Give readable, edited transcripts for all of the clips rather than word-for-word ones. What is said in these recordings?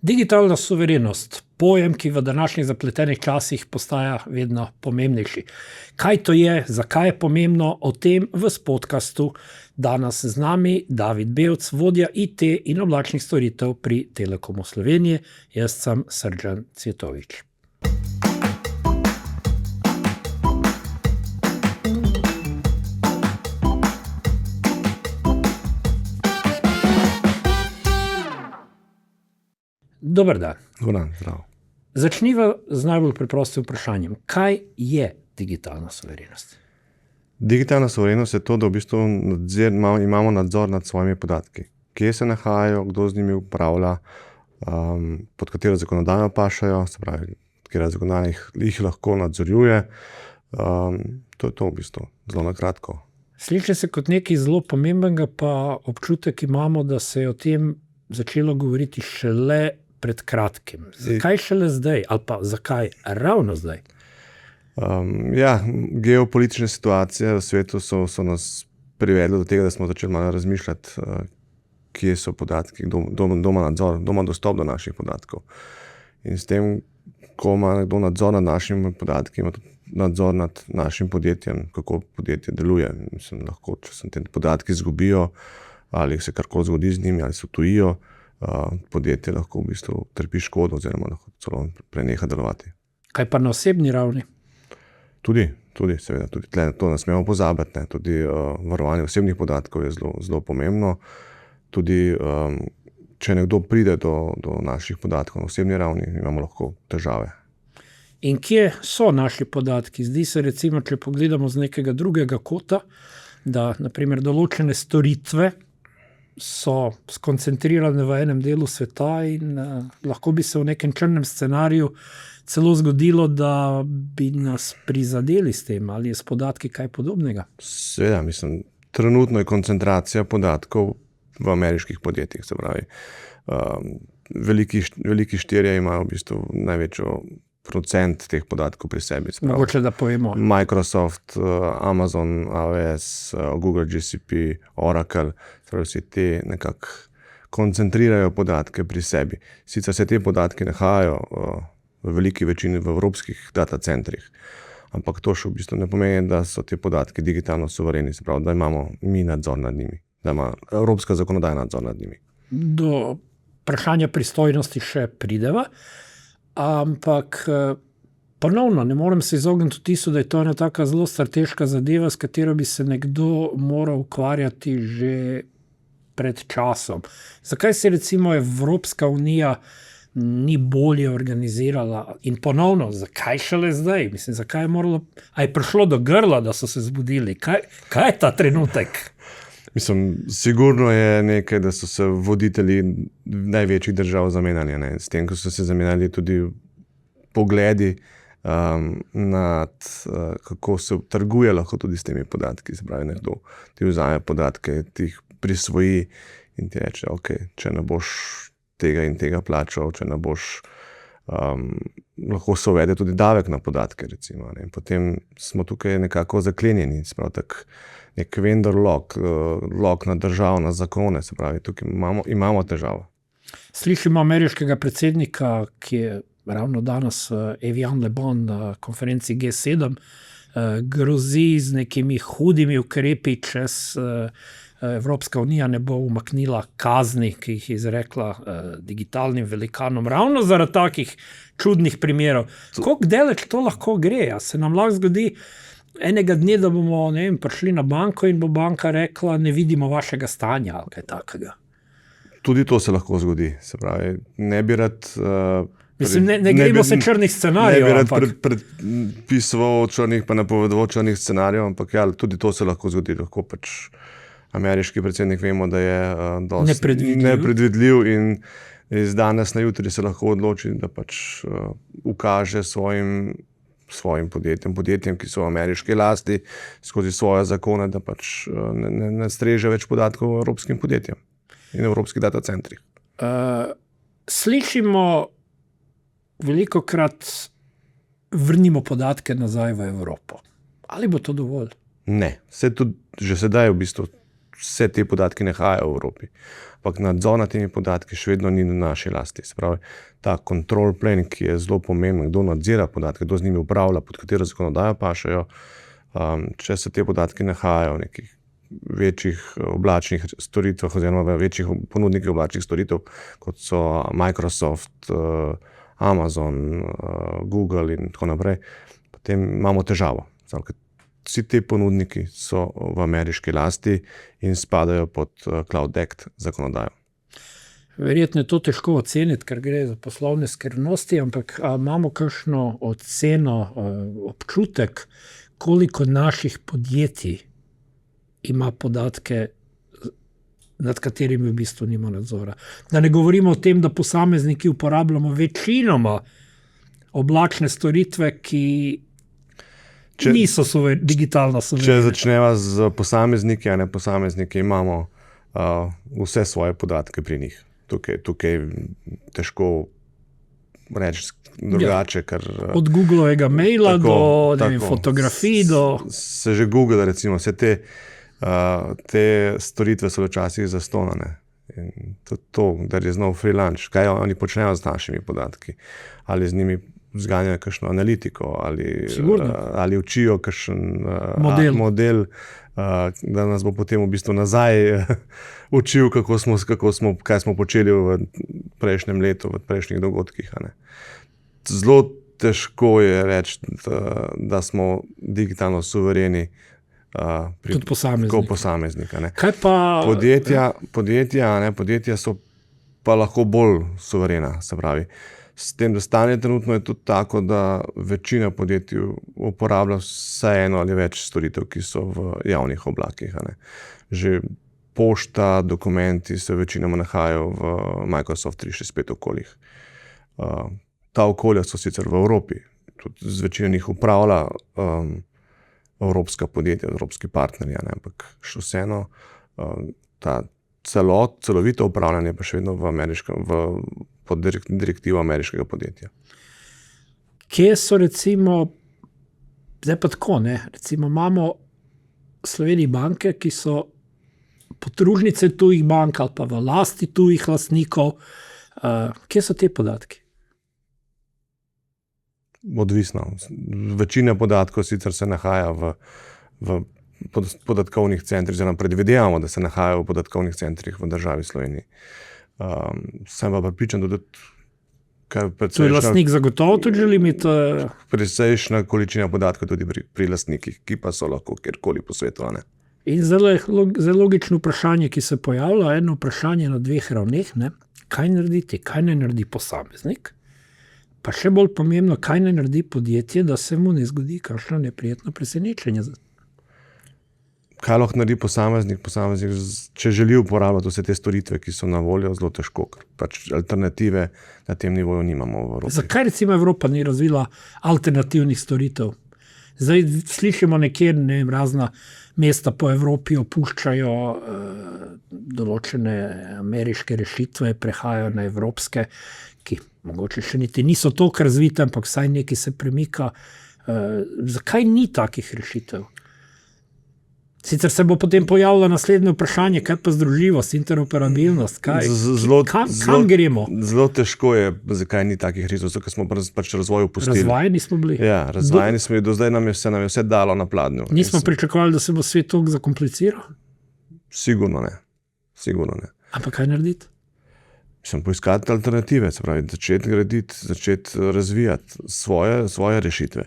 Digitalna suverenost, pojem, ki v današnjih zapletenih časih postaja vedno pomembnejši. Kaj to je, zakaj je pomembno, o tem v podcastu danes z nami David Bevc, vodja IT in oblačnih storitev pri Telekomu Slovenije. Jaz sem Srdjan Cvjetovič. Dober dan. Zdravo. Začniva z najbolj preprostim vprašanjem. Kaj je digitalna suverenost? Digitalna suverenost je to, da v bistvu imamo nadzor nad svojimi podatki. Kje se nahajajo, kdo z njimi upravlja, pod katero zakonodajo pašajo, se pravi, katera zakonodaja jih lahko nadzorjuje. To je to v bistvu, zelo na kratko. Sliši se kot nekaj zelo pomembnega, pa občutek imamo, da se je o tem začelo govoriti šele pred kratkim. Zakaj šele zdaj? Ali pa zakaj ravno zdaj? Geopolitične situacije v svetu so nas privedle do tega, da smo začeli malo razmišljati, kje so podatki, kdo ima nadzor, kdo ima dostop do naših podatkov. In s tem, ko ima nekdo nadzor nad našimi podatki, ima tudi nadzor nad našim podjetjem, kako podjetje deluje. Mislim, lahko, če se te podatki izgubijo, ali se karkoli zgodi z njimi, ali se tujijo, podjetje lahko v bistvu trpi škodo oziroma lahko celo preneha delovati. Kaj pa na osebni ravni? Tudi seveda, tudi tle, to ne smemo pozabiti, ne. Tudi varovanje osebnih podatkov je zelo pomembno. Tudi če nekdo pride do naših podatkov na osebni ravni, imamo lahko težave. In kje so naši podatki? Zdi se recimo, če pogledamo z nekega drugega kota, da na primer določene storitve so skoncentrirane v enem delu sveta in lahko bi se v nekem črnem scenariju celo zgodilo, da bi nas prizadeli s tem, ali je s podatki kaj podobnega? Seveda, mislim, trenutno je koncentracija podatkov v ameriških podjetjih, se pravi. Veliki štirje imajo v bistvu največjo procent teh podatkov pri sebi. Mogoče da povemo. Microsoft, Amazon, AWS, Google GCP, Oracle, vsi ti nekako koncentrirajo podatke pri sebi. Sicer se te podatki nahajajo v veliki večini v evropskih datacentrih, ampak to še v bistvu ne pomeni, da so te podatki digitalno suvereni, se pravi, da imamo mi nadzor nad njimi, da ima evropska zakonodaja nadzor nad njimi. Do vprašanja pristojnosti še prideva. Ampak ponovno ne morem se izogniti vtisu, da je to ena taka zelo strateška zadeva, s katero bi se nekdo moral ukvarjati že pred časom. Zakaj se recimo Evropska unija ni bolje organizirala in ponovno, zakaj šele zdaj? Mislim, zakaj je moralo, a je prišlo do grla, da so se zbudili? Kaj je ta trenutek? Mislim, sigurno je nekaj, da so se voditelji največjih držav zamenjali, ne? S tem, ko so se zamenjali tudi pogledi nad kako se trguje lahko tudi s temi podatki. Se pravi, nekdo ti vzame podatke, ti jih prisvoji in ti reče, ok, če ne boš tega in tega plačal, če ne boš, lahko se uvede tudi davek na podatke, recimo. Ne? In potem smo tukaj nekako zaklenjeni, se pravi, nek vendor lock na državo, na zakone, se pravi, tukaj imamo težavo. Slišimo ameriškega predsednika, ki je ravno danes Evian Le Bon na konferenci G7, grozi z nekimi hudimi ukrepi, če Evropska unija ne bo umaknila kazni, ki jih je izrekla digitalnim velikanom, ravno zaradi takih čudnih primerov. Koliko daleč to lahko gre? A se nam lahko zgodi enega dne, da bomo, ne vem, prišli na banko in bo banka rekla, ne vidimo vašega stanja ali kaj takega? Tudi to se lahko zgodi. Se pravi, ne bi rad... Mislim, ne gremo se črnih scenarijev. Ne bi rad predpisoval črnih, pa napovedoval črnih scenarijev, ampak ja, tudi to se lahko zgodi. Lahko pač ameriški predsednik vemo, da je dosti nepredvidljiv in iz danes na jutri se lahko odloči, da pač ukaže svojim podjetjem, ki so v ameriški lasti, skozi svoje zakone, da pač ne streže več podatkov evropskim podjetjem in evropskih datacentrih. Slišimo velikokrat vrnimo podatke nazaj v Evropo. Ali bo to dovolj? Ne. Že sedaj v bistvu vse te podatke nahajajo v Evropi. ampak nadzor nad temi podatki še vedno ni na naši lasti. Se pravi, ta control plane, ki je zelo pomemben, kdo nadzira podatke, kdo z njimi upravlja, pod katero zakonodajo pašejo, če se te podatki nahajajo v nekih večjih oblačnih storitvah oziroma v večjih ponudnikih oblačnih storitev, kot so Microsoft, Amazon, Google in tako naprej, potem imamo težavo. Vsi ti ponudniki so v ameriški lasti in spadajo pod Cloud Act zakonodajo. Verjetno je to težko oceniti, ker gre za poslovne skrivnosti, ampak imamo kakšno oceno, občutek, koliko naših podjetij ima podatke, nad katerimi v bistvu nima nadzora. Da ne govorimo o tem, da posamezniki uporabljamo večinoma oblačne storitve, ki niso digitalno suverene. Če začneva z posamezniki, a ne posamezniki, imamo vse svoje podatke pri njih. Tukaj težko reči drugače. Od Googlovega maila do fotografij. Se že Google, recimo, vse te storitve so včasih zastonane. In to, da je znov free lunch, kaj oni počnejo z našimi podatki, ali z njimi zganjajo kakšno analitiko, ali učijo kakšen model, da nas bo potem v bistvu nazaj učil, kaj smo počeli v prejšnjem letu, v prejšnjih dogodkih. Zelo težko je reči, da smo digitalno suvereni kot posameznik. Kaj pa podjetja so pa lahko bolj suverena, se pravi. S tem, da stanje trenutno je tudi tako, da večina podjetij uporablja vsaj eno ali več storitev, ki so v javnih oblakih. Že pošta, dokumenti se večinoma nahajajo v Microsoft 365 okoljih. Ta okolja so sicer v Evropi, tudi z večino njih upravlja evropska podjetja, evropski partnerji, ampak še vseeno ta celovito upravljanje pa še vedno pod direktivo ameriškega podjetja. Kje so recimo, zdaj pa tako, recimo imamo v Sloveniji banke, ki so podružnice tujih bank ali pa v lasti tujih lastnikov. Kje so te podatki? Odvisno. Večina podatkov sicer se nahaja v podatkovnih centrih, oziroma predvidevamo, da se nahajajo v podatkovnih centrih v državi Sloveniji. Sem pa pripričan, da to je lastnik zagotovo tudi želi imeti precejšnja količina podatkov tudi pri lastnikih, ki pa so lahko kjerkoli po svetu. In zelo logično vprašanje, ki se pojavlja, eno vprašanje na dveh ravneh, kaj narediti, kaj ne naredi posameznik, pa še bolj pomembno, kaj ne naredi podjetje, da se mu ne zgodi kakšno neprijetno presenečenje. Kaj lahko naredi posameznik, če želi uporabljati vse te storitve, ki so na voljo, zelo težko, ker pač alternative na tem nivoju nimamo v Evropi. Zakaj recimo Evropa ni razvila alternativnih storitev? Zdaj slišimo nekje, razna mesta po Evropi opuščajo določene ameriške rešitve, prehajajo na evropske, ki mogoče še niti niso toliko razvite, ampak vsaj nekaj se premika. Zakaj ni takih rešitev? Sicer se bo potem pojavilo naslednje vprašanje, kaj pa združljivost, interoperabilnost, kam gremo? Zelo težko je, zakaj ni takih rešitev, ker smo pač razvoj opustili. Razvajeni smo bili. Ja, razvajeni smo bili, do zdaj nam je vse dalo na pladnju. Nismo pričakovali, da se bo svet toliko zakompliciral? Sigurno ne. Ampak kaj narediti? Poiskati alternative, se pravi, začeti graditi, začeti razvijati svoje rešitve.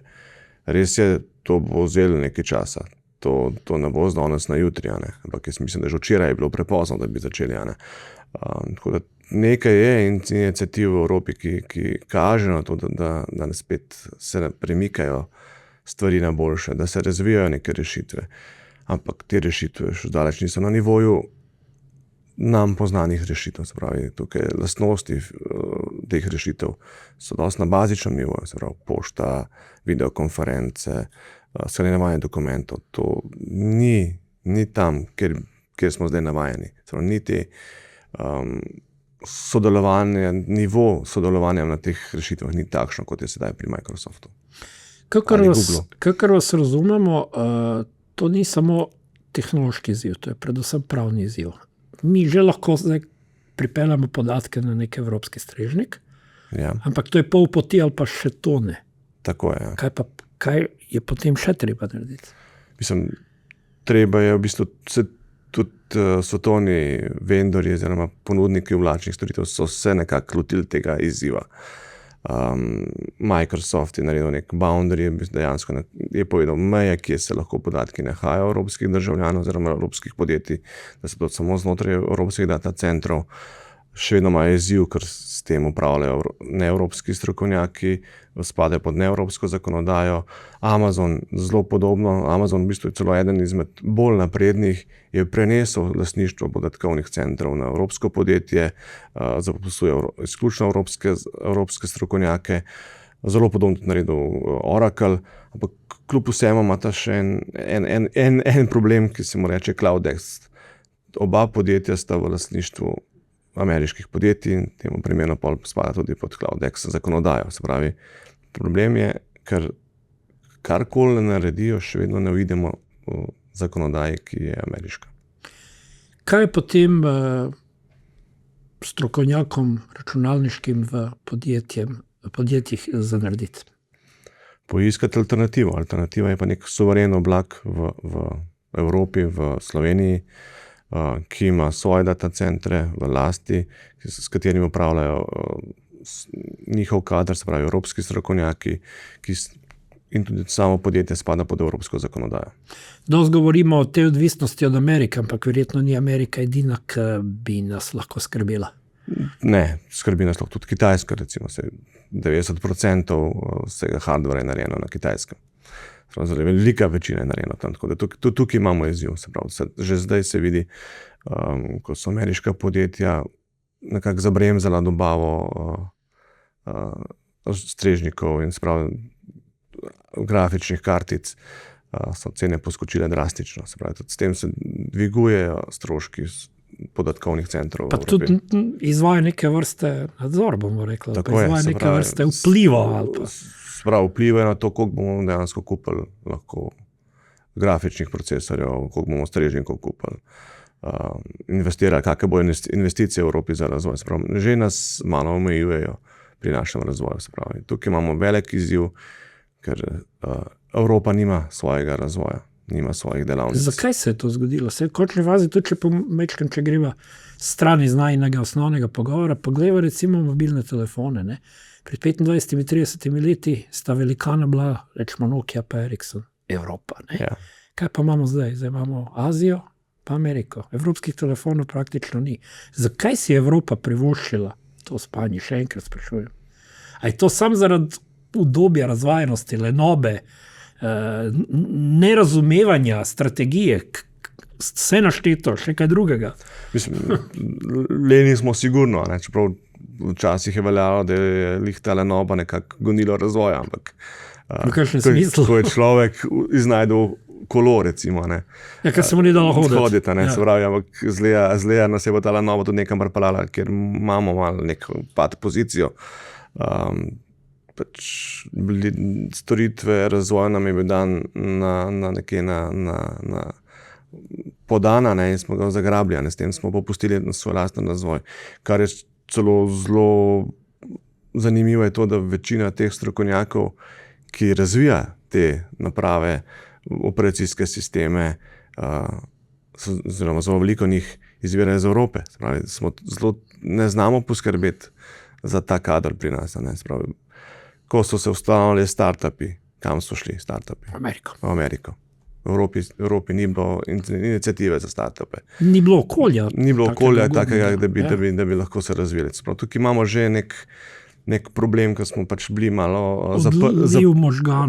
Res je, to bo vzelo nekaj časa. To ne bo z danes na jutri, ampak jaz mislim, da že včeraj je bilo prepozno, da bi začeli. Tako da nekaj je iniciativ v Evropi, ki kaže na to, da spet se premikajo stvari na boljše, da se razvijajo neke rešitve. Ampak te rešitve še daleč niso na nivoju nam poznanih rešitev. Se pravi, tukaj lastnosti teh rešitev so dosti na bazičnem nivoju, se pravi, pošta, videokonference, shranjevanje dokumentov. To ni tam, kjer smo zdaj navajeni. Ni te nivo sodelovanja na teh rešitvah ni takšno, kot je sedaj pri Microsoftu. Kakor vas razumemo, to ni samo tehnološki izziv, to je predvsem pravni izziv. Mi že lahko zdaj pripeljamo podatke na nek evropski strežnik, Ja, ampak to je pol poti ali pa še to ne. tako je. Ja. Kaj je potem še treba narediti? Mislim, treba je v bistvu tudi svetovni vendorji oziroma ponudniki oblačnih storitev so se nekako lotili tega izziva. Microsoft je naredil nek boundary, dejansko je povedal meje, kje se lahko podatki nahajajo evropskih državljanov oziroma evropskih podjetij, da se to samo znotraj evropskih data centrov. Še vedno ima izziv, ker s tem upravljajo neevropski strokovnjaki, spadajo pod neevropsko zakonodajo. Amazon zelo podobno, Amazon v bistvu je celo eden izmed bolj naprednih, je prenesel lastništvo podatkovnih centrov na evropsko podjetje, zaposluje izključno evropske strokovnjake, zelo podobno tudi naredil Oracle, ampak kljub vsemu ima ta še en problem, ki se mu reče CloudX. Oba podjetja sta v lastništvu ameriških podjetij in temu primerno pol spada tudi pod CloudX zakonodajo. Se pravi, problem je, ker karkoli naredijo, še vedno ne vidimo v zakonodaji, ki je ameriška. Kaj je potem strokovnjakom računalniškim v podjetjih za narediti? Poiskati alternativo. Alternativa je pa nek suveren oblak v Evropi, v Sloveniji, ki ima svoje data centre v lasti, s katerimi upravljajo njihov kader, se pravi evropski strokovnjaki, in tudi samo podjetje spada pod evropsko zakonodajo. Dosti govorimo o tej odvisnosti od Amerike, ampak verjetno ni Amerika edina, ki bi nas lahko skrbela. Ne, skrbi nas lahko tudi Kitajska, recimo 90% vsega hardware je narejeno na Kitajskem. Zelo velika večina je narejena tam, tako da tudi tukaj imamo izziv. Se pravi, že zdaj se vidi, ko so ameriška podjetja nekako zabremzala dobavo strežnikov in grafičnih kartic, so cene poskočile drastično. Se pravi, tudi s tem se dvigujejo stroški podatkovnih centrov. Pa tudi izvaja neke vrste nadzor, bomo rekli. Tako je, izvaja neke vrste vpliva. Sprav vplivajo na to, koliko bomo dejansko kupili lahko grafičnih procesorjev, koliko bomo strežnikov kupili, investirali, kakve bojo investicije v Evropi za razvoj. Sprav, že nas malo omejujejo pri našem razvoju. Sprav. Tukaj imamo velik izziv, ker Evropa nima svojega razvoja, nima svojih delavnic. Zakaj se je to zgodilo? V končni fazi, tudi če greva stran iz najinega osnovnega pogovora, poglejva recimo mobilne telefone, ne? Pred 25-30 leti sta velikana bila, rečemo Nokia pa Ericsson, Evropa. Ne? Ja. Kaj pa imamo zdaj? Zdaj imamo Azijo pa Ameriko. Evropskih telefonov praktično ni. Zakaj si Evropa privoščila to spanje? Še enkrat sprašujem. A je to samo zaradi udobja, razvajenosti, lenobe, nerazumevanja, strategije, vse našteto, še kaj drugega? Mislim, leni smo sigurno, ne? Čeprav včasih je veljalo, da je lihta lenoba nekako gonilo razvoja, ampak v kakšnem smislu? Ko je človek iznajdel kolo, recimo, ne. Ja, ker se mu ni dalo hoditi. Ne, se pravi, ampak zleja nas je bo ta lenova tudi nekam pripeljala, ker imamo malo neko pad pozicijo. Pač storitve razvoja nam je bil dan na podana, ne, in smo ga zagrabili, s tem smo popustili na svoj lasten razvoj, kar je celo zelo zanimivo je to, da večina teh strokovnjakov, ki razvija te naprave, operacijske sisteme, zelo veliko njih izvira iz Evrope. Spravi, ne znamo poskrbeti za ta kader pri nas. Ne? Spravi, ko so se ustanovili startupi, kam so šli startupi? V Ameriko. V Evropi ni bilo iniciative za startupe. Ni bilo okolja. Ni bilo okolja takega, da bi lahko se razvili. Tukaj imamo že nek problem, ko smo pač bili malo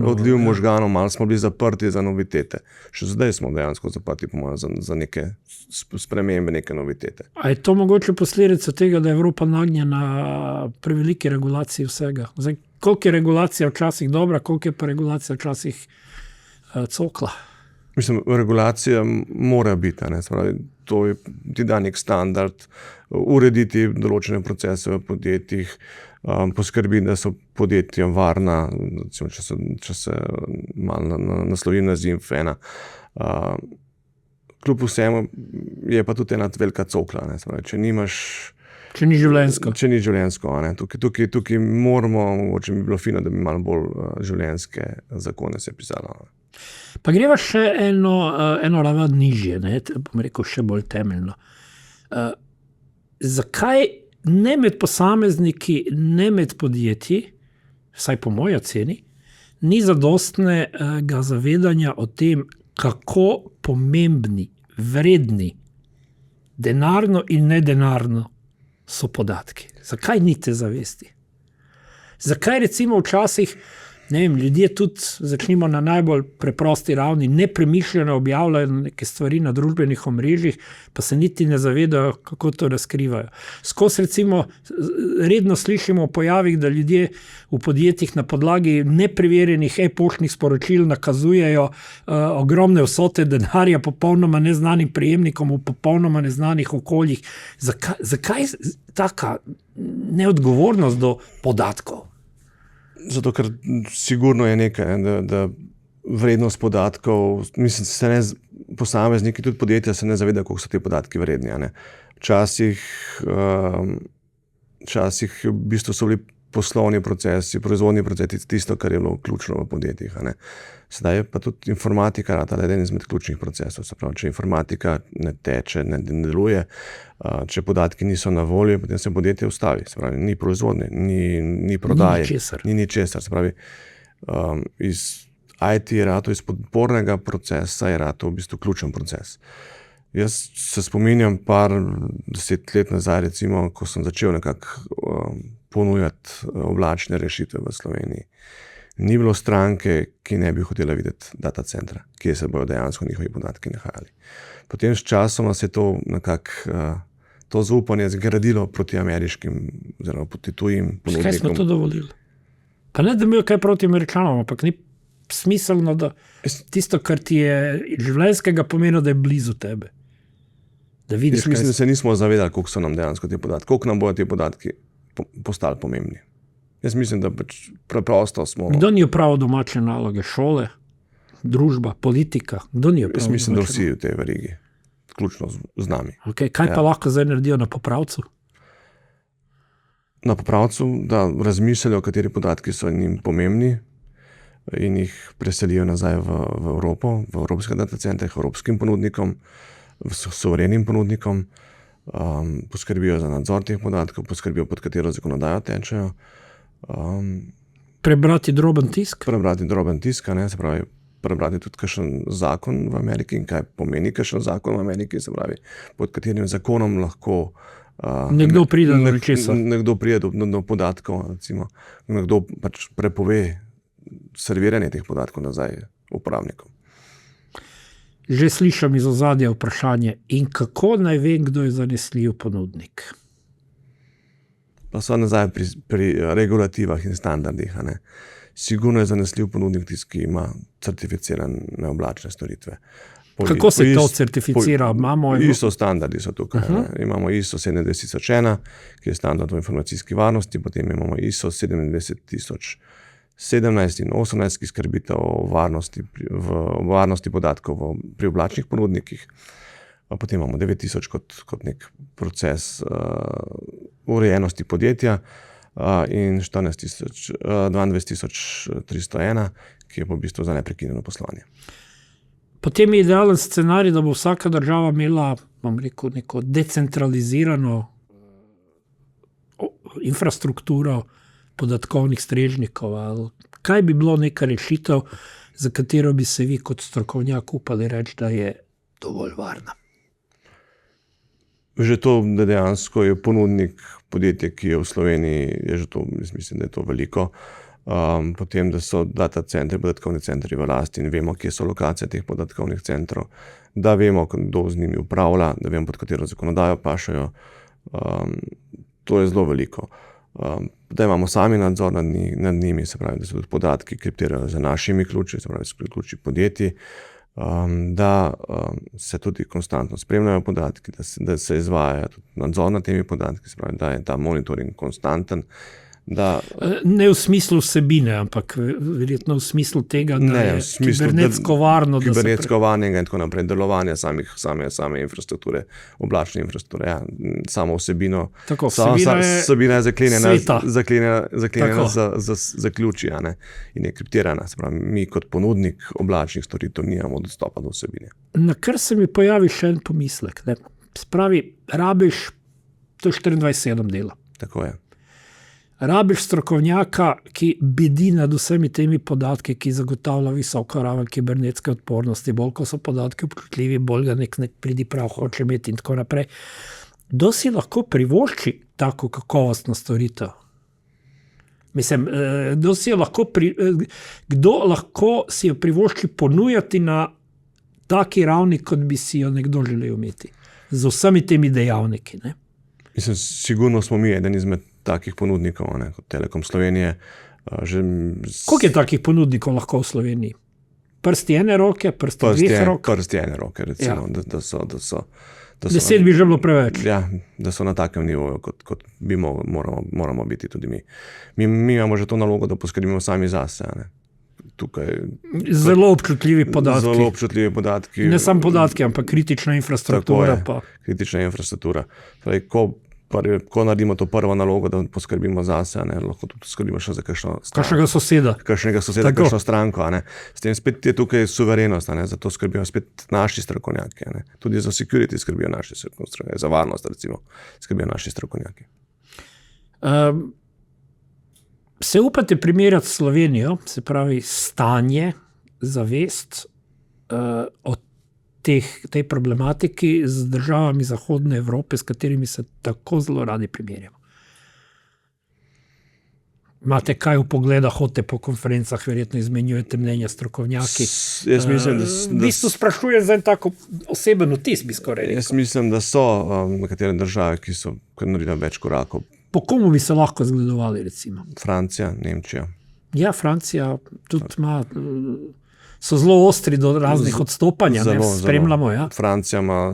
odliv možganov, malo smo bili zaprti za novitete. Še zdaj smo dejansko zaprti za neke spremembe, neke novitete. A je to mogoče posledica tega, da je Evropa nagnjena preveliki regulaciji vsega? Zdaj, koliko je regulacija včasih dobra, koliko je pa regulacija včasih cokla? Mislim, regulacija mora biti, ne? Spravi, to je ti da nek standard, urediti določene procese v podjetjih, poskrbiti, da so podjetja varna, recimo, če se malo naslovim na Zimfena. Kljub vsemu je pa tudi ena velika cokla. Ne? Spravi, če nimaš Če ni življenjsko. Če ni življenjsko. Tukaj moramo, mogoče bi bilo fino, da bi malo bolj življenjske zakone se pisalo. Pa greva še eno raven nižje, bom rekel še bolj temeljno. Zakaj ne med posamezniki, ne med podjetji, vsaj po moji oceni, ni zadostnega zavedanja o tem, kako pomembni, vredni, denarno in nedenarno so podatki. Zakaj ni te zavesti? Zakaj recimo včasih, ne vem, ljudje tudi, začnimo na najbolj preprosti ravni, nepremišljeno objavljajo neke stvari na družbenih omrežjih, pa se niti ne zavedajo, kako to razkrivajo. Skozi recimo redno slišimo o pojavih, da ljudje v podjetjih na podlagi nepreverjenih e-poštnih sporočil nakazujejo ogromne vsote denarja popolnoma neznanim prejemnikom v popolnoma neznanih okoljih. Zakaj taka neodgovornost do podatkov? Zato, ker sigurno je nekaj, da vrednost podatkov, mislim, posamezniki, tudi podjetja se ne zavedajo, koliko so ti podatki vredni. Včasih v bistvu so bili poslovni procesi, proizvodni procesi tisto, kar je bilo ključno v podjetjih. Sedaj je pa tudi informatika eden izmed ključnih procesov. Se pravi, če informatika ne teče, ne deluje, če podatki niso na voljo, potem se podjetje ustavi. Se pravi, ni proizvodnje, ni prodaje, ni ničesar. Se pravi, iz IT je rato, iz podpornega procesa je rato v bistvu ključen proces. Jaz se spominjam par 10 let nazaj, recimo, ko sem začel nekako ponujati oblačne rešitve v Sloveniji. Ni bilo stranke, ki ne bi hotela videti data centra, kje se bodo dejansko njihovi podatki nahajali. Potem s časoma se je to nekako to zaupanje zgradilo proti ameriškim oziroma proti tujim ponudnikom. Kaj smo to dovolili? Pa ne, da bi kaj proti Američanom, ampak ni smiselno, da tisto, kar ti je življenjskega pomena, da je blizu tebe. Da vidiš, mislim, da se nismo zavedali, koliko so nam dejansko ti podatki, koliko nam bodo ti podatki postali pomembni. Jaz mislim, da pač preprosto smo... Kdo ni opravil domače naloge? Šole, družba, politika? Kdo ni opravil? Jaz mislim, da vsi v tej verigi, vključno z nami. Okay, kaj pa lahko zdaj naredijo na popravcu? Na popravcu, da razmišljajo, kateri podatki so njim pomembni in jih preselijo nazaj v Evropo, v evropske datacentre, evropskim ponudnikom, suverenim ponudnikom, poskrbijo za nadzor teh podatkov, poskrbijo, pod katero zakonodajo tečejo. Prebrati droben tisk? Prebrati droben tisk, se pravi, prebrati tudi kakšen zakon v Ameriki in kaj pomeni kakšen zakon v Ameriki, se pravi, pod katerim zakonom lahko nekdo pride do česa. Nekdo pride do podatkov, recimo, nekdo pač prepove serviranje teh podatkov nazaj uporabnikom. Že slišam iz ozadja vprašanje, in kako naj vem, kdo je zanesljiv ponudnik? Pa so nazaj pri regulativah in standardih. Sigurno je zanesljiv ponudnik tisti, ki ima certificirane oblačne storitve. Kako se to certificira? ISO standardi so tukaj. Imamo ISO 27001, ki je standard v informacijski varnosti, potem imamo ISO 27017 in 18, ki skrbita o varnosti podatkov pri oblačnih ponudnikih. Potem imamo 9000 kot nek proces urejenosti podjetja in 22301, ki je v bistvu za neprekinjeno poslovanje. Potem je idealen scenarij, da bo vsaka država imela, bom rekel, neko decentralizirano infrastrukturo podatkovnih strežnikov. Kaj bi bilo neka rešitev, za katero bi se vi kot strokovnjak upali reči, da je dovolj varna? Že to, da dejansko je ponudnik podjetje, ki je v Sloveniji, je že to, mislim, da je to veliko. Potem, da so data centri, podatkovni centri v lasti in vemo, kje so lokacije teh podatkovnih centrov, da vemo, kdo z njimi upravlja, da vemo, pod katero zakonodajo pašajo. To je zelo veliko. Da imamo sami nadzor nad njimi, se pravi, da so tudi podatki kriptirajo za našimi ključi, se pravi, s ključi podjetij, da se tudi konstantno spremljajo podatki, da se izvaja tudi nadzor nad temi podatki, se pravi, da je ta monitoring konstanten, Ne v smislu vsebine, ampak verjetno v smislu tega, da je kibernetsko varno. Kibernetsko varnega in tako naprej, delovanja same infrastrukture, oblačne infrastrukture, ja, samo vsebino. Tako, vsebina je zaklenjena za ključi, in je kriptirana. Se pravi, mi kot ponudnik oblačnih storitev nimamo dostopa do vsebine. Na kar se mi pojavi še en pomislek. Ne? Spravi, rabiš, to je 24/7 dela. Tako je. Rabiš strokovnjaka, ki bedi nad vsemi temi podatki, ki zagotavlja visoko raven kibernetske odpornosti, bolj ko so podatki občutljivi, bolj ga nek pridiprav hoče imeti in tako naprej. Kdo si lahko privošči tako kakovostno storitev? Mislim, kdo lahko si jo privošči ponujati na taki ravni, kot bi si jo nekdo želel imeti? Z vsemi temi dejavniki, ne? Mislim, sigurno smo mi eden izmed takih ponudnikov, kot Telekom Slovenije. Koliko je takih ponudnikov lahko v Sloveniji? Prsti ene roke, prsti dveh rok? Prsti ene roke, recimo, ja. da so 10 bi že bilo preveč. Ja, da so na takem nivoju, kot bi moramo biti tudi mi. Mi imamo že to nalogo, da poskrbimo sami zase, Tukaj, zelo občutljivi podatki. Ne samo podatki, ampak kritična infrastruktura. Kritična infrastruktura. Ko naredimo to prvo nalogo, da poskrbimo zase, lahko tudi poskrbimo še za kakšnega soseda, kakšno stranko. S tem spet je tukaj suverenost, zato skrbijo spet naši strokovnjaki. Tudi za security skrbijo naši strokovnjaki, za varnost recimo skrbijo naši strokovnjaki. Se upate primerjati s Slovenijo, se pravi stanje, zavest o tej problematiki z državami Zahodne Evrope, s katerimi se tako zelo radi primerjamo? Imate kaj v pogleda, hodite po konferencah, verjetno izmenjujete mnenja strokovnjaki. Jaz mislim, da v bistvu sprašujem za en tako oseben vtis, bi skoraj rekel. Jaz mislim, da so nekatere države, ki so naredile več korakov. Po komu bi se lahko zgledovali, recimo? Francija, Nemčija. Ja, Francija tudi ima, so zelo ostri do raznih odstopanj, spremljamo. Ja. Francija ima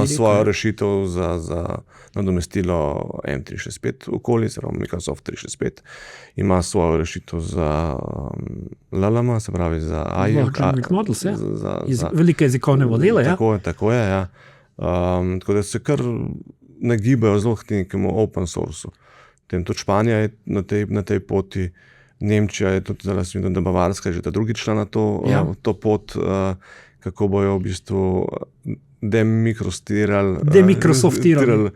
svojo rešitev za nadomestilo M365 okolic, Microsoft 365, ima svojo rešitev za LLM, se pravi za AI. Models, velike jezikovne modele. Tako je, ja. Tako da se kar nagibajo zelo k nekemu open sourceu. Tudi Španija je na tej poti, Nemčija je tudi, da Bavarska je že ta drugič šla na to pot, kako bojo v bistvu demikrosoftirali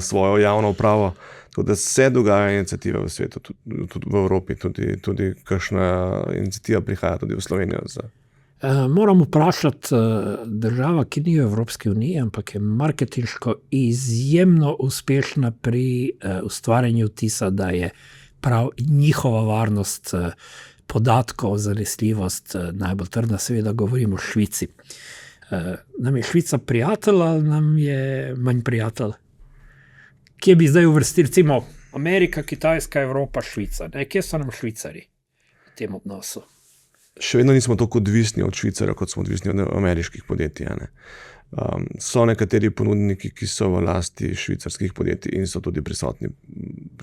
svojo javno upravo. Tako da se dogajajo iniciative v svetu, tudi v Evropi, tudi kakšna iniciativa prihaja tudi v Slovenijo. Moram vprašati, država, ki ni v Evropski uniji, ampak je marketinško izjemno uspešna pri ustvarjanju vtisa, da je prav njihova varnost podatkov, zanesljivost najbolj trdna, seveda govorimo o Švici. Nam je Švica prijatelj ali nam je manj prijatelj? Kje bi zdaj uvrstili, recimo Amerika, Kitajska, Evropa, Švica? Kje so nam Švicari v tem odnosu? Še vedno nismo tako odvisni od Švicarja, kot smo odvisni od ameriških podjetij. So nekateri ponudniki, ki so v lasti švicarskih podjetij in so tudi prisotni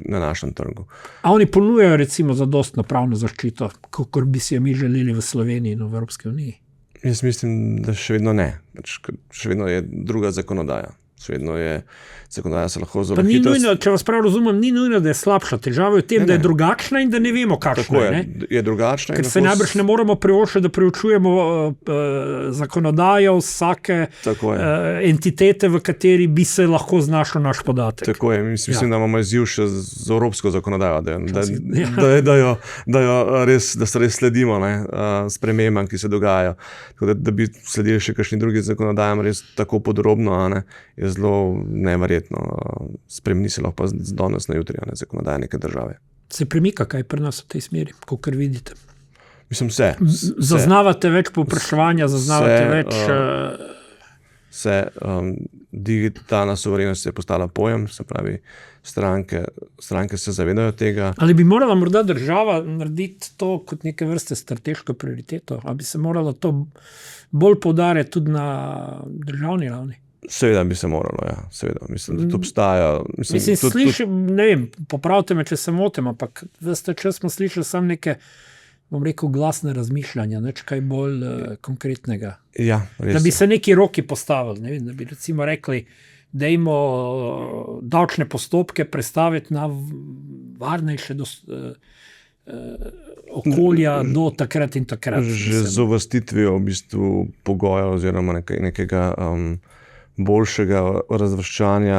na našem trgu. A oni ponujajo recimo zadostno pravno zaščito, kakor bi si jo mi želeli v Sloveniji in v Evropski uniji? Jaz mislim, da še vedno ne. Še vedno je druga zakonodaja. Še vedno je zakonodaja se lahko zelo hitro. Če vas prav razumem, ni nujno, da je slabša. Težava je v tem, da je drugačna in da ne vemo, kakšna je. Je drugačna. Ker se najbrž ne moremo privoščiti, da preučujemo zakonodajo vsake entitete, v kateri bi se lahko znašel naš podatek. Tako je. Mislim, da imamo izziv še z evropsko zakonodajo, da se res sledimo spremembam, ki se dogajajo. Da bi sledili še kakšni drugi zakonodajam res tako podrobno, je zelo neverjetno. Spremeni se lahko z danes na jutri, zakonodaja neke države. Se premika kaj pri nas v tej smeri, kakor vidite? Mislim, vse. Zaznavate več povpraševanja, zaznavate več... Digitalna suverenost je postala pojem, se pravi, stranke se zavedajo tega. Ali bi morala morda država narediti to kot neke vrste strateško prioriteto? Ali bi se morala to bolj poudarjati tudi na državni ravni? Seveda bi se moralo, ja. Seveda. Mislim, da to obstaja. Mislim, slišim, ne vem, popravite me, če se motim, ampak ves ta čas smo slišali samo neke, bom rekel, glasne razmišljanja, nič kaj bolj konkretnega. Ja, res. Da bi se neki roki postavili, ne vem, da bi recimo rekli, dajmo davčne postopke prestaviti na varnejše okolja do takrat in takrat. Že z uvrstitvijo v bistvu pogoja oziroma nekega boljšega razvrščanja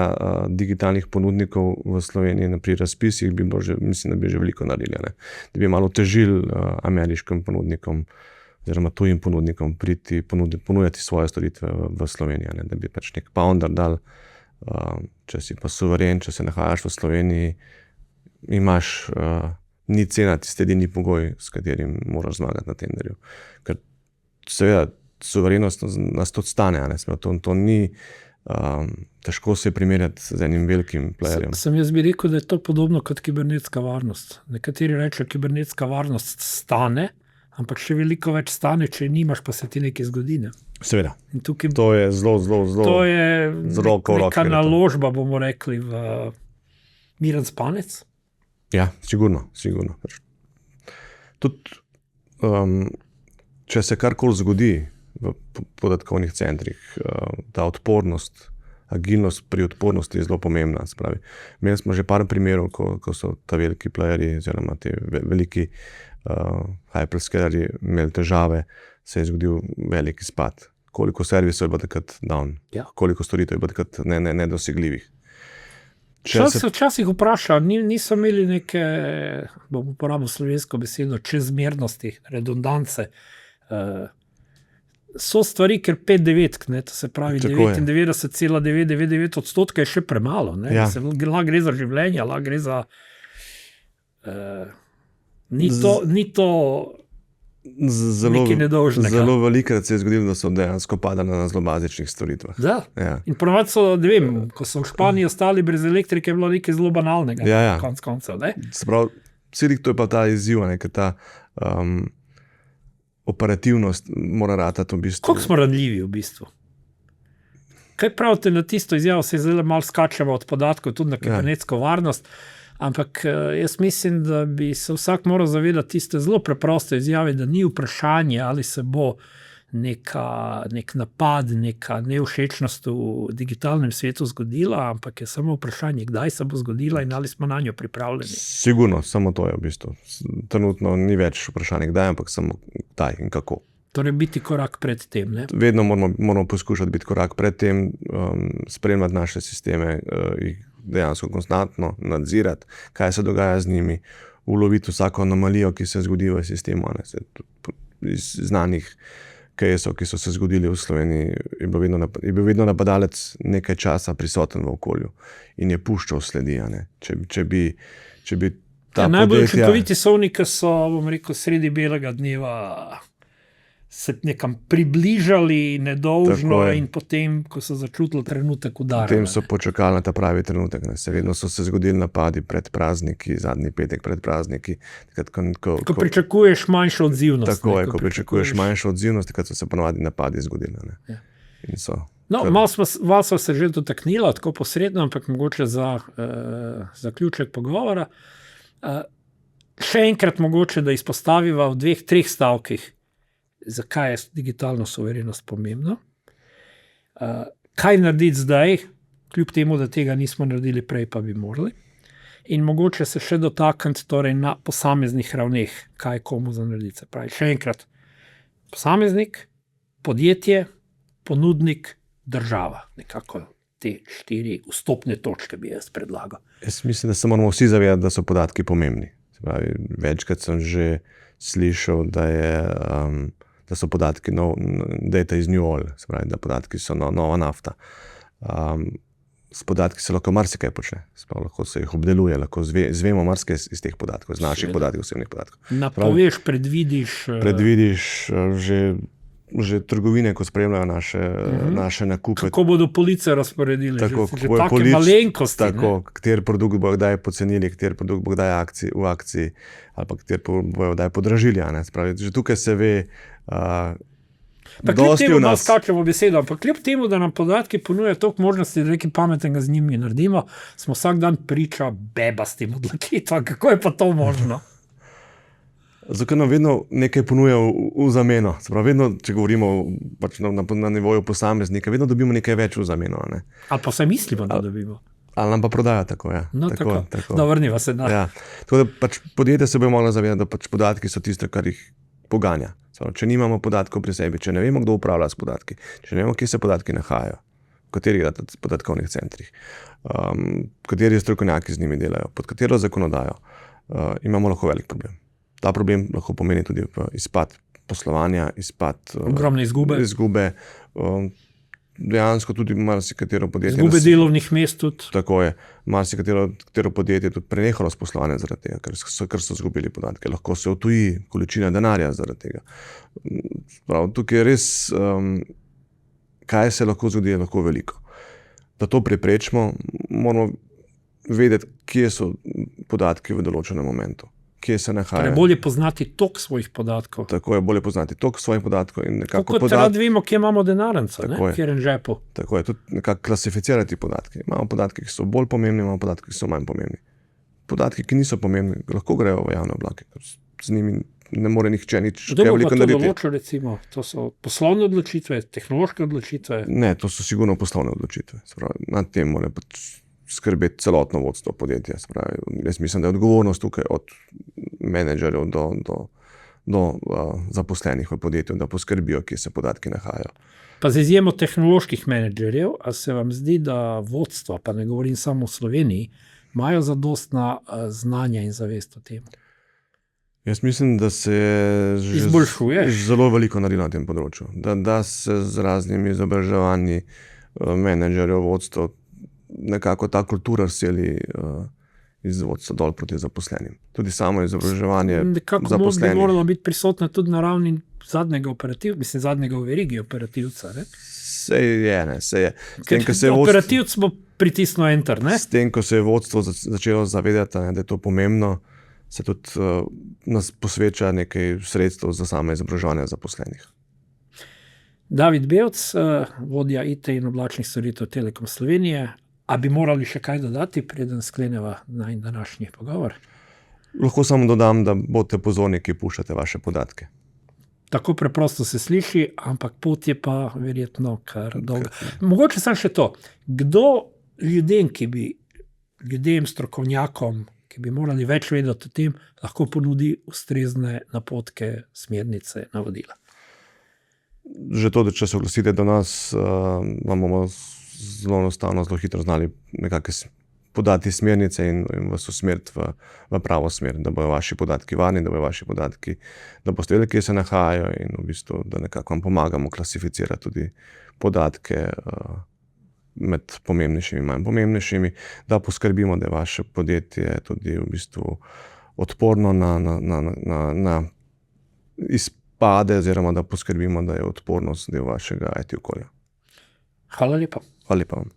digitalnih ponudnikov v Sloveniji pri razpisih bi bilo že, mislim, da bi že veliko naredili, ne? Da bi malo težili ameriškim ponudnikom oziroma tujim ponudnikom priti ponujati svoje storitve v Sloveniji, ne? Da bi pač nek pounder dal, če si pa suveren, če se nahajaš v Sloveniji, imaš ni cena tisti edini pogoj, s katerim moraš zmagati na tenderju. Ker seveda suverenost nas tudi stane, ne? To ni težko se primerjati z enim velikim playerjem. Jaz bi rekel, da je to podobno kot kibernetska varnost. Nekateri rečejo, kibernetska varnost stane, ampak še veliko več stane, če nimaš, pa se ti nekaj zgodi. Ne? Seveda. Tukaj, to je zelo to je neka naložba, bomo rekli, v miren spanec. Ja, sigurno. Tudi, če se karkoli zgodi v podatkovnih centrih, ta odpornost, agilnost pri odpornosti je zelo pomembna. Spravi. Imeli smo že par primerov, ko so ta veliki playerji oziroma te veliki hyperscalerji imeli težave, se je zgodil velik izpad. Koliko servisov je bilo takrat down, koliko storitev je bilo takrat nedosegljivih. Včasih vpraša, niso imeli neke, bom uporabil slovensko besedo, čezmernosti, redundance. So stvari, ker 5-9, to se pravi 99,999% je še premalo. Ja. Lahko gre za življenje, lahko gre za... Ni to nekaj nedolžnega. Zelo velikokrat se je zgodilo, da so dejansko padali na zelo bazičnih storitvah. Da. Ja. In ponovadi so, ne vem, ko so v Španiji ostali brez elektrike, je bilo nekaj zelo banalnega. Ja. Konec koncev, ne? Se pravi, celik to je pa ta izziv, ker ta operativnost mora ratati v bistvu. Koliko smo ranljivi v bistvu? Kaj pravite na tisto izjavo, se zelo malo skačemo od podatkov tudi na kibernetsko varnost, ampak jaz mislim, da bi se vsak moral zavedati tiste zelo preproste izjave, da ni vprašanje, ali se bo nek napad, neka nevšečnost v digitalnem svetu zgodila, ampak je samo vprašanje, kdaj se bo zgodila in ali smo na njo pripravljeni. Sigurno, samo to je v bistvu. Trenutno ni več vprašanje kdaj, ampak samo kdaj in kako. Torej biti korak pred tem, ne? Vedno moramo poskušati biti korak pred tem, spremljati naše sisteme, jih dejansko konstantno nadzirati, kaj se dogaja z njimi, uloviti vsako anomalijo, ki se zgodi v sistemu. Iz znanih кейsov, ki so se zgodili v Sloveniji, je bil vedno napadalec nekaj časa prisoten v okolju in je puščal sledi. Če bi ta najbolj učinkoviti so oni, ki so, bom rekel, sredi belega dneva se nekam približali nedolžno in potem, ko so začutili trenutek udara. Potem so počakali na ta pravi trenutek. Vedno so se zgodili napadi pred prazniki, zadnji petek pred prazniki. Ko pričakuješ manjšo odzivnost. Tako je, ko pričakuješ manjšo odzivnost, takrat so se ponovadi napadi zgodili. Ja. No, malo smo se že dotaknila, tako posredno, ampak mogoče za zaključek pogovora. Še enkrat mogoče, da izpostaviva v 2-3 stavkih, zakaj je digitalna suverenost pomembna, kaj narediti zdaj, kljub temu, da tega nismo naredili prej, pa bi morali, in mogoče se še dotakniti torej na posameznih ravneh, kaj komu za narediti. Se pravi, še enkrat, posameznik, podjetje, ponudnik, država. Nekako te 4 vstopne točke bi jaz predlagal. Jaz mislim, da se moramo vsi zavedati, da so podatki pomembni. Se pravi, večkrat sem že slišal, da so podatki data is new oil, se pravi, da podatki so nova nafta. S podatki se lahko marsikaj počne, lahko se jih obdeluje, lahko zvemo marsikaj iz teh podatkov, iz naših podatkov, osebnih podatkov. Napoveš, predvidiš. Predvidiš že trgovine, ko spremljajo naše nakupe. Kako bodo police razporedili, tako, že take malenkosti. Tako, kateri produkt bo kdaj pocenili, kateri produkt bo kdaj v akciji, ali pa kateri bojo kdaj podražili. Spravi, že tukaj se ve, Pa kljub dosti temu, v da nas. skačemo besedo, pa kljub temu, da nam podatki ponujajo toliko možnosti, da nekaj pametnega z njimi naredimo, smo vsak dan priča bebastim odločitvam. Kako je pa to možno? Zato nam vedno nekaj ponuja v zameno. Se pravi, vedno, če govorimo pač na nivoju posameznika, vedno dobimo nekaj več v zameno. Ne? Ali pa vse mislimo, da dobimo. Ali nam pa prodaja tako. Ja. No, tako. Da, vrniva se na. Ja. Tako da pač podjetja se bojo mogla zavedati, da pač podatki so tisto, kar jih poganja. Če nimamo podatkov pri sebi, če ne vemo, kdo upravlja s podatki, če ne vemo, kje se podatki nahajajo, v katerih podatkovnih centrih, kateri strokovnjaki z njimi delajo, pod katero zakonodajo, imamo lahko velik problem. Ta problem lahko pomeni tudi izpad poslovanja, izpad ogromne izgube. Dejansko tudi marsikatero podjetje. Izgube delovnih mest tudi. Tako je. Marsikatero podjetje tudi prenehalo s poslovanjem zaradi tega, ker so izgubili podatke. Lahko se odtuji količina denarja zaradi tega. Prav, tukaj je res, kaj se lahko zgodi, je lahko veliko. Da to preprečimo, moramo vedeti, kje so podatki v določenem momentu. Kje se nahajajo. Bolje poznati tok svojih podatkov. Tako je, bolje poznati tok svojih podatkov. Kot rad vemo, kje imamo denarnico, kjer je žepu. Tako je, tudi nekako klasificirati podatke. Imamo podatke, ki so bolj pomembni, imamo podatke, ki so manj pomembni. Podatki, ki niso pomembni, lahko grejo v javne oblake. Z njimi ne more nihče nič kaj veliko narediti. Kdo bo to določil, recimo? To so poslovne odločitve, tehnološke odločitve? Ne, to so sigurno poslovne odločitve. Spravi, nad tem mora pač skrbeti celotno vodstvo podjetja. Spravi, jaz mislim, da je odgovornost tukaj od menedžerjev do zaposlenih v podjetju, da poskrbijo, kje se podatki nahajajo. Pa z izjemo tehnoloških menedžerjev, a se vam zdi, da vodstva, pa ne govorim samo v Sloveniji, imajo zadostna znanja in zavest o tem? Jaz mislim, da se je zelo veliko naredilo na tem področju. Da se z raznimi izobraževanji menedžerjev vodstva nekako ta kultura seli iz vodstva dol proti zaposlenim. Tudi samo izobraževanje zaposlenih. Bi moralo biti prisotno tudi na ravni zadnjega v verigi operativca. Ne? Sej je. Operativc bo pritisnil enter. Ne? S tem, ko se je vodstvo začelo zavedati, da je to pomembno, se tudi nas posveča nekaj sredstev za samo izobraževanje zaposlenih. David Bevc, vodja IT in oblačnih storitev Telekom Slovenije. A bi morali še kaj dodati, preden skleneva najin današnji pogovor? Lahko samo dodam, da bodite pozorni, ki puščate vaše podatke. Tako preprosto se sliši, ampak pot je pa verjetno kar dolga. Mogoče samo še to. Kdo ljudem, strokovnjakom, ki bi morali več vedeti o tem, lahko ponudi ustrezne napotke, smernice, navodila? Že to, da če se oglasite do nas, vam bomo zelo enostavno, zelo hitro znali nekako podati smernice in vas usmeriti v pravo smer, da bojo vaši podatki varni, da bojo vaši podatki, da boste vedeli, kje se nahajajo in v bistvu, da nekako vam pomagamo klasificirati tudi podatke med pomembnejšimi in manj pomembnejšimi, da poskrbimo, da je vaše podjetje tudi v bistvu odporno na izpade oziroma da poskrbimo, da je odpornost del vašega IT okolja. Hvala lepa. Hvala lepa vam.